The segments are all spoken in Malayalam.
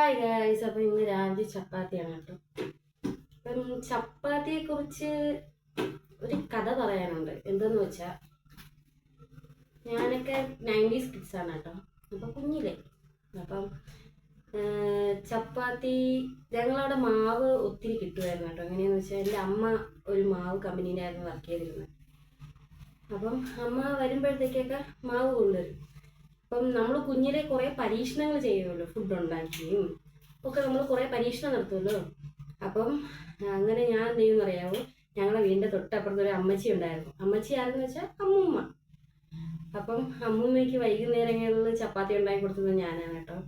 ഹായ് ഗായ്സ്, അപ്പം ഇന്ന് രാവിലെ ചപ്പാത്തിയാണ് കേട്ടോ. അപ്പം ചപ്പാത്തിയെ കുറിച്ച് ഒരു കഥ പറയാനുണ്ട്. എന്തെന്ന് വെച്ചാൽ, ഞാനൊക്കെ 90s കിഡ്സാണ് കേട്ടോ. അപ്പം കുഞ്ഞില്ലേ, അപ്പം ചപ്പാത്തി ഞങ്ങളവിടെ മാവ് ഒത്തിരി കിട്ടുമായിരുന്നു കേട്ടോ. എങ്ങനെയാണെന്ന് വെച്ചാൽ, എൻ്റെ അമ്മ ഒരു മാവ് കമ്പനിയിലായിരുന്നു വർക്ക് ചെയ്തിരുന്നത്. അപ്പം അമ്മ വരുമ്പോഴത്തേക്കൊക്കെ മാവ് കൊണ്ടുവരും. അപ്പം നമ്മൾ കുഞ്ഞിലെ കുറേ പരീക്ഷണങ്ങൾ ചെയ്യുമല്ലോ, ഫുഡ് ഉണ്ടാക്കിയും ഒക്കെ നമ്മൾ കുറേ പരീക്ഷണം നടത്തുമല്ലോ. അപ്പം അങ്ങനെ ഞാൻ എന്ത് ചെയ്യുമെന്ന് അറിയാമോ, ഞങ്ങളുടെ വീടിൻ്റെ തൊട്ടപ്പുറത്തൊരു അമ്മച്ചി ഉണ്ടായിരുന്നു. അമ്മച്ചി ആരെന്ന് വെച്ചാൽ അമ്മൂമ്മ. അപ്പം അമ്മൂമ്മയ്ക്ക് വൈകുന്നേരങ്ങളിൽ ചപ്പാത്തി ഉണ്ടാക്കി കൊടുത്തത് ഞാനാണ് കേട്ടോ.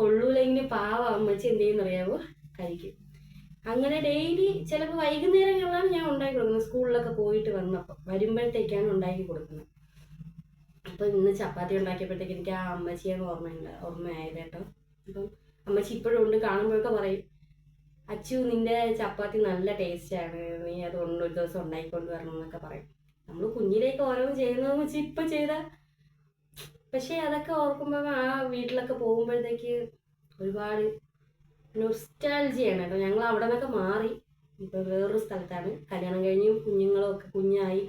കൊള്ളൂലെങ്കിൽ പാവ അമ്മച്ചി എന്ത് ചെയ്യുമെന്ന് അറിയാമോ, കഴിക്കും. അങ്ങനെ ഡെയിലി ചിലപ്പോൾ വൈകുന്നേരങ്ങളിലാണ് ഞാൻ ഉണ്ടാക്കി കൊടുക്കുന്നത്. സ്കൂളിലൊക്കെ പോയിട്ട് വന്നപ്പോൾ വരുമ്പോഴത്തേക്കാണ് ഉണ്ടാക്കി കൊടുക്കുന്നത്. അപ്പം ഇന്ന് ചപ്പാത്തി ഉണ്ടാക്കിയപ്പോഴത്തേക്ക് എനിക്ക് ആ അമ്മച്ചിയെ ഓർമ്മയായത് കേട്ടോ. അപ്പം അമ്മച്ചി ഇപ്പോഴും ഉണ്ട്, കാണുമ്പോഴൊക്കെ പറയും, അച്ചു നിന്റെ ചപ്പാത്തി നല്ല ടേസ്റ്റാണ്, നീ അതുകൊണ്ട് ഒരു ദിവസം ഉണ്ടാക്കിക്കൊണ്ട് വരണം എന്നൊക്കെ പറയും. നമ്മൾ കുഞ്ഞിലേക്ക് ഓരോന്ന് ചെയ്യുന്നതെന്ന് വെച്ചാൽ ഇപ്പം ചെയ്താൽ, പക്ഷേ അതൊക്കെ ഓർക്കുമ്പോൾ ആ വീട്ടിലൊക്കെ പോകുമ്പോഴത്തേക്ക് ഒരുപാട് നൊസ്റ്റാൾജിയാണ് കേട്ടോ. ഞങ്ങൾ അവിടെ നിന്നൊക്കെ മാറി ഇപ്പം വേറൊരു സ്ഥലത്താണ്. കല്യാണം കഴിഞ്ഞും കുഞ്ഞുങ്ങളും ഒക്കെ കുഞ്ഞായി.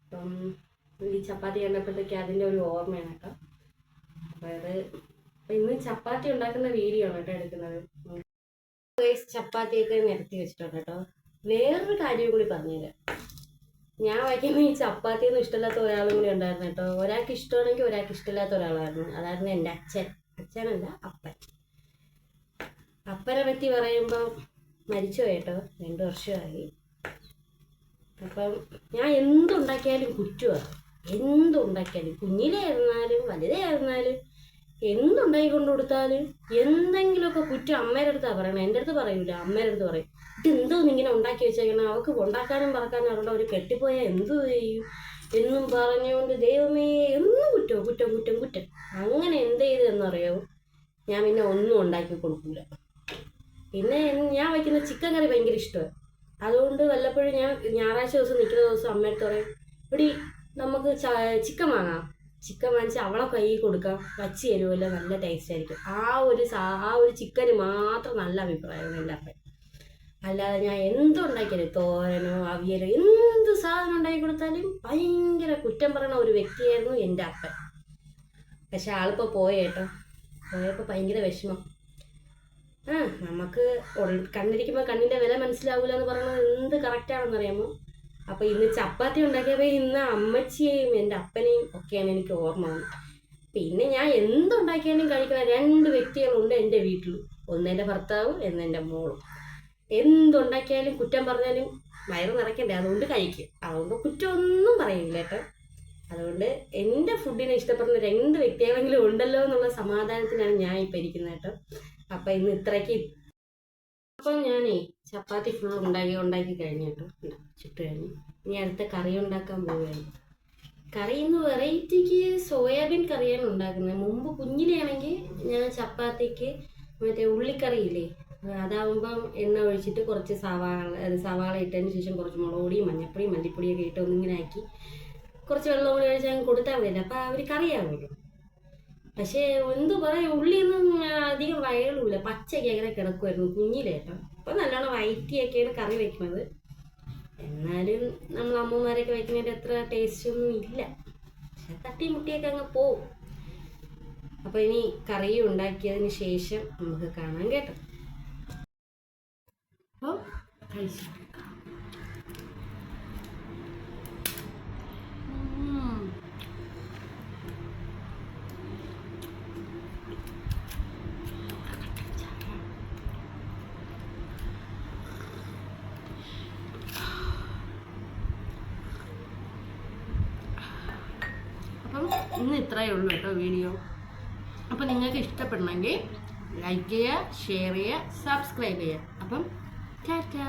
അപ്പം ഈ ചപ്പാത്തി കണ്ടപ്പോഴത്തേക്ക് അതിൻ്റെ ഒരു ഓർമ്മയാണ് കേട്ടോ. അപ്പം ഇന്ന് ചപ്പാത്തി ഉണ്ടാക്കുന്ന വീഡിയോ ആണ് കേട്ടോ എടുക്കുന്നത്. ചപ്പാത്തിയൊക്കെ നിരത്തി വെച്ചിട്ടുണ്ട് കേട്ടോ. വേറൊരു കാര്യം കൂടി പറഞ്ഞുതരാം. ഞാൻ വയ്ക്കുമ്പോൾ ഈ ചപ്പാത്തി ഒന്നും ഇഷ്ടമില്ലാത്ത ഒരാളും കൂടി ഉണ്ടായിരുന്നു കേട്ടോ. ഒരാൾക്ക് ഇഷ്ടമാണെങ്കിൽ ഒരാൾക്ക് ഇഷ്ടമില്ലാത്ത ഒരാളായിരുന്നു. അതായിരുന്നു എൻ്റെ അച്ഛനല്ല അപ്പൻ. അപ്പനെ പറ്റി പറയുമ്പോൾ മരിച്ചു പോയിട്ടോ, 2 വർഷമായി. അപ്പം ഞാൻ എന്തുണ്ടാക്കിയാലും കുറ്റമാണ്. എന്തുണ്ടാക്കിയാലും, കുഞ്ഞിലായിരുന്നാലും വലുതായിരുന്നാലും എന്തുണ്ടാക്കി കൊടുത്താലും എന്തെങ്കിലുമൊക്കെ കുറ്റം അമ്മയുടെ അടുത്താണ് പറയണം. എൻ്റെ അടുത്ത് പറയൂല, അമ്മയുടെ അടുത്ത് പറയും. ഇതെന്തോന്ന് ഇങ്ങനെ ഉണ്ടാക്കി വെച്ചേക്കണം, അവൾക്ക് ഉണ്ടാക്കാനും പറക്കാനും അവരുടെ ഒരു കെട്ടിപ്പോയാൽ എന്തു ചെയ്യും എന്നും പറഞ്ഞുകൊണ്ട് ദൈവമേ എന്നും കുറ്റം കുറ്റം കുറ്റം കുറ്റം. അങ്ങനെ എന്ത് ചെയ്തെന്നറിയാവോ, ഞാൻ പിന്നെ ഒന്നും ഉണ്ടാക്കി കൊടുക്കൂല. പിന്നെ ഞാൻ വയ്ക്കുന്ന ചിക്കൻ കറി ഭയങ്കര ഇഷ്ടമാണ്. അതുകൊണ്ട് വല്ലപ്പോഴും ഞാൻ ഞായറാഴ്ച ദിവസം നിൽക്കുന്ന ദിവസം അമ്മയടുത്ത് പറയും, ഇവിടെ നമുക്ക് ചിക്കൻ വാങ്ങാം. ചിക്കൻ വാങ്ങിച്ച് അവളെ കയ്യിൽ കൊടുക്കാം, വച്ച് തരുമല്ലോ, നല്ല ടേസ്റ്റ് ആയിരിക്കും. ആ ഒരു ചിക്കന് മാത്രം നല്ല അഭിപ്രായമാണ് എൻ്റെ അപ്പൻ. അല്ലാതെ ഞാൻ എന്തുണ്ടാക്കിയാലും, തോരനോ അവിയലോ എന്ത് സാധനം ഉണ്ടാക്കി കൊടുത്താലും ഭയങ്കര കുറ്റം പറയുന്ന ഒരു വ്യക്തിയായിരുന്നു എൻ്റെ അപ്പൻ. പക്ഷെ ആളിപ്പോൾ പോയേട്ടോ. പോയപ്പോൾ ഭയങ്കര വിഷമം. നമുക്ക് കണ്ണിരിക്കുമ്പോൾ കണ്ണിൻ്റെ വില മനസ്സിലാവില്ല എന്ന് പറയുന്നത് എന്ത് കറക്റ്റാണെന്നറിയാമോ. അപ്പോൾ ഇന്ന് ചപ്പാത്തി ഉണ്ടാക്കിയപ്പോൾ ഇന്ന് അമ്മച്ചിയെയും എൻ്റെ അപ്പനെയും ഒക്കെയാണ് എനിക്ക് ഓർമ്മ വന്നത്. പിന്നെ ഞാൻ എന്തുണ്ടാക്കിയാലും കഴിക്കുന്ന 2 വ്യക്തികളുണ്ട് എൻ്റെ വീട്ടിൽ. ഒന്ന് എൻ്റെ ഭർത്താവും എൻ്റെ മോളും. എന്തുണ്ടാക്കിയാലും കുറ്റം പറഞ്ഞാലും വയറ് നിറയ്ക്കണ്ടേ, അതുകൊണ്ട് കഴിക്കും. അതുകൊണ്ട് കുറ്റമൊന്നും പറയില്ല കേട്ടോ. അതുകൊണ്ട് എൻ്റെ ഫുഡിനെ ഇഷ്ടപ്പെടുന്ന 2 വ്യക്തികളെങ്കിലും ഉണ്ടല്ലോ എന്നുള്ള സമാധാനത്തിനാണ് ഞാൻ ഇപ്പം ഇരിക്കുന്നത് കേട്ടോ. അപ്പം ഇന്ന് ഇത്രയ്ക്ക്. അപ്പം ഞാനേ ചപ്പാത്തി ഫുൾ ഉണ്ടാക്കി കഴിഞ്ഞു കേട്ടോ. ചുട്ട് കഴിഞ്ഞു. ഇനി അടുത്ത കറി ഉണ്ടാക്കാൻ പോവുകയാണ്. കറി ഇന്ന് വെറൈറ്റിക്ക് സോയാബീൻ കറിയാണ് ഉണ്ടാക്കുന്നത്. മുമ്പ് കുഞ്ഞിലെയാണെങ്കിൽ ഞാൻ ചപ്പാത്തിക്ക് മറ്റേ ഉള്ളിക്കറി ഇല്ലേ, അതാവുമ്പം എണ്ണ ഒഴിച്ചിട്ട് കുറച്ച് സവാള ഇട്ടതിന് ശേഷം കുറച്ച് മുളക് പൊടിയും മഞ്ഞപ്പൊടിയും മല്ലിപ്പൊടിയൊക്കെ ഇട്ട് ഒന്നിങ്ങനെ ആക്കി കുറച്ച് വെള്ളം കൂടി ഒഴിച്ച് അങ്ങ് കൊടുത്താൽ മതിയല്ലോ, അപ്പോൾ അവർ കറിയാവുമല്ലോ. പക്ഷേ എന്തു പറയും, ഉള്ളിയൊന്നും അധികം വയലൂല, പച്ചയ്ക്ക് അങ്ങനെ കിടക്കുമായിരുന്നു കുഞ്ഞിലേട്ടോ. അപ്പം നല്ലോണം വയറ്റിയൊക്കെയാണ് കറി വെക്കുന്നത്. എന്നാലും നമ്മൾ അമ്മമാരൊക്കെ വയ്ക്കുന്നതിൻ്റെ അത്ര ടേസ്റ്റൊന്നും ഇല്ല. പക്ഷെ തട്ടിമുട്ടിയൊക്കെ അങ്ങ് പോവും. അപ്പോൾ ഇനി കറിയും ഉണ്ടാക്കിയതിന് ശേഷം നമുക്ക് കാണാം കേട്ടോ. അപ്പോൾ കഴിച്ചു. അപ്പം ഇന്ന് ഇത്രയേ ഉള്ളൂ കേട്ടോ വീഡിയോ. അപ്പം നിങ്ങൾക്ക് ഇഷ്ടപ്പെടണമെങ്കിൽ ലൈക്ക് ചെയ്യുക, ഷെയർ ചെയ്യുക, സബ്സ്ക്രൈബ് ചെയ്യുക. അപ്പം ടാറ്റാ.